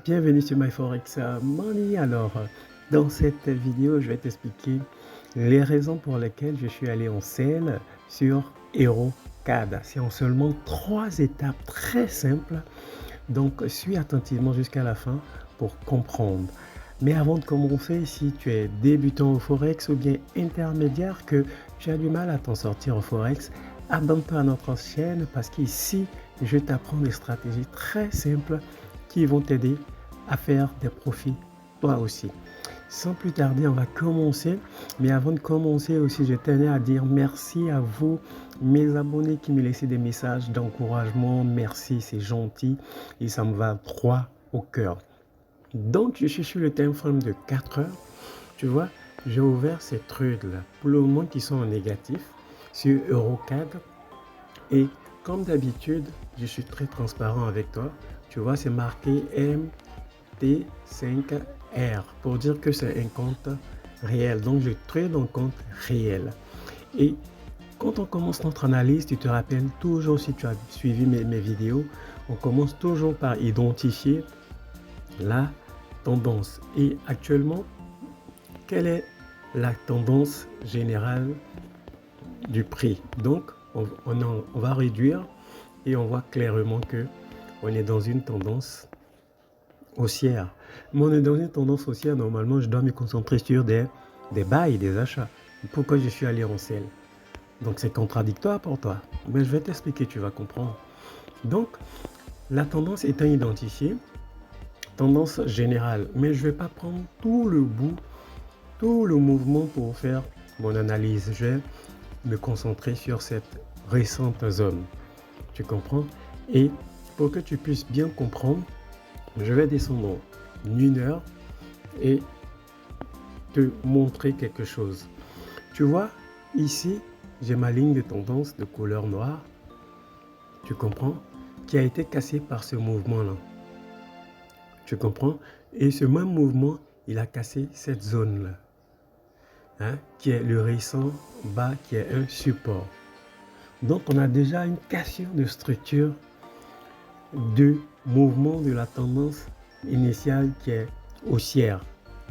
Bienvenue sur MyForex Money. Dans cette vidéo, je vais t'expliquer les raisons pour lesquelles je suis allé en sell sur HeroCAD. C'est en seulement 3 étapes très simples. Donc, suis attentivement jusqu'à la fin pour comprendre. Mais avant de commencer, si tu es débutant au Forex ou bien intermédiaire, que tu as du mal à t'en sortir au Forex, abonne-toi à notre chaîne parce qu'ici, je t'apprends des stratégies très simples qui vont t'aider à faire des profits toi aussi. Sans plus tarder, on va commencer. Mais avant de commencer aussi, je tenais à dire merci à vous, mes abonnés qui me laissent des messages d'encouragement. Merci, c'est gentil et ça me va droit au cœur. Donc, je suis sur le time frame de 4 heures. Tu vois, j'ai ouvert ces trucs-là pour le moment qui sont en négatif sur HeroCAD. Et comme d'habitude, je suis très transparent avec toi. Tu vois, c'est marqué MT5R pour dire que c'est un compte réel. Donc, je trade en compte réel. Et quand on commence notre analyse, tu te rappelles toujours, si tu as suivi mes vidéos, on commence toujours par identifier la tendance. Et actuellement, quelle est la tendance générale du prix? Donc, on va réduire et on voit clairement que on est dans une tendance haussière. Mais on est dans une tendance haussière, normalement, je dois me concentrer sur des buys, des achats. Pourquoi je suis allé en sell? Donc, c'est contradictoire pour toi. Mais je vais t'expliquer, tu vas comprendre. Donc, la tendance étant identifiée, tendance générale. Mais je ne vais pas prendre tout le bout, tout le mouvement pour faire mon analyse. Je vais me concentrer sur cette récente zone. Tu comprends? Et pour que tu puisses bien comprendre, je vais descendre en 1 heure et te montrer quelque chose. Tu vois, ici, j'ai ma ligne de tendance de couleur noire, tu comprends, qui a été cassée par ce mouvement-là. Tu comprends? Et ce même mouvement, il a cassé cette zone-là, hein, qui est le récent bas, qui est un support. Donc, on a déjà une cassure de structure de mouvement de la tendance initiale qui est haussière.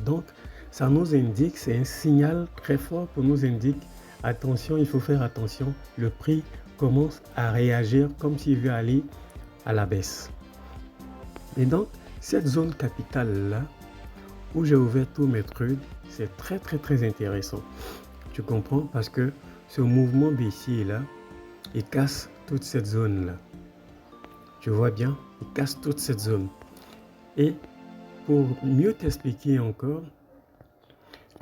Donc, ça nous indique, c'est un signal très fort pour nous indiquer, attention, il faut faire attention, le prix commence à réagir comme s'il veut aller à la baisse. Et donc, cette zone capitale-là, où j'ai ouvert tous mes trucs, c'est très intéressant. Tu comprends? Parce que ce mouvement baissier-là, il casse toute cette zone-là. Tu vois bien, il casse toute cette zone. Et pour mieux t'expliquer encore,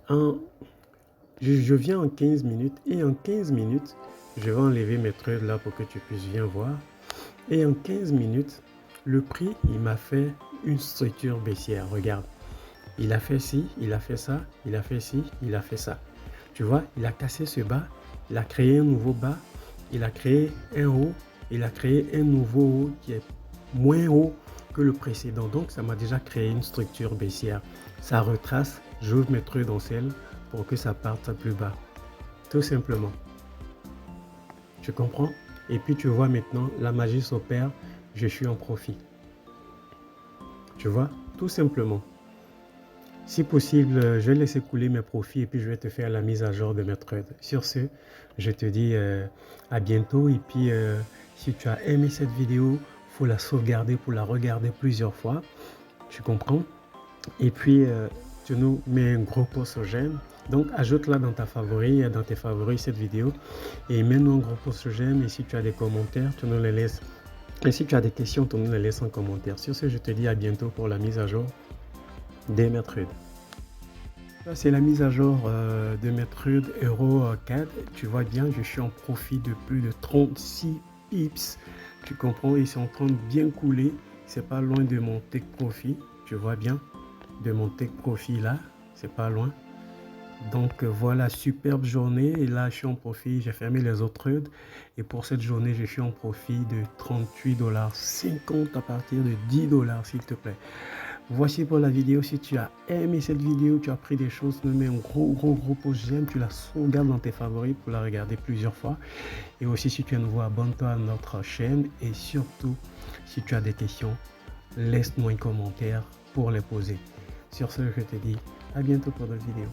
je viens en 15 minutes et en 15 minutes, je vais enlever mes trucs là pour que tu puisses bien voir. Et en 15 minutes, le prix, il m'a fait une structure baissière. Regarde, il a fait ci, il a fait ça, il a fait ci, il a fait ça. Tu vois, il a cassé ce bas, il a créé un nouveau bas, il a créé un haut, il a créé un nouveau haut qui est moins haut que le précédent. Donc, ça m'a déjà créé une structure baissière. Ça retrace, j'ouvre mes trucs dans celle pour que ça parte plus bas. Tout simplement. Tu comprends? Et puis, tu vois maintenant, la magie s'opère, je suis en profit. Tu vois? Tout simplement. Si possible, je vais laisser couler mes profits et puis je vais te faire la mise à jour de mes trades. Sur ce, je te dis à bientôt. Et puis, si tu as aimé cette vidéo, il faut la sauvegarder pour la regarder plusieurs fois. Tu comprends? Et puis, tu nous mets un gros pouce j'aime. Donc, ajoute-la dans tes favoris, cette vidéo. Et mets-nous un gros pouce j'aime. Et si tu as des commentaires, tu nous les laisses. Et si tu as des questions, tu nous les laisses en commentaire. Sur ce, je te dis à bientôt pour la mise à jour des mes trades. Ça, c'est la mise à jour de mes trades HeroCAD. Tu vois bien, je suis en profit de plus de 36 pips. Tu comprends, ils sont en train de bien couler. C'est pas loin de mon take profit. Tu vois bien, de mon take profit là, c'est pas loin. Donc voilà, superbe journée. Et là, je suis en profit. J'ai fermé les autres trades. Et pour cette journée, je suis en profit de 38,50 $, à partir de 10 $, s'il te plaît. Voici pour la vidéo. Si tu as aimé cette vidéo, tu as appris des choses, tu me mets un gros pouce j'aime, tu la sauvegardes dans tes favoris pour la regarder plusieurs fois. Et aussi, si tu es nouveau, abonne-toi à notre chaîne. Et surtout, si tu as des questions, laisse-nous un commentaire pour les poser. Sur ce, je te dis à bientôt pour d'autres vidéos.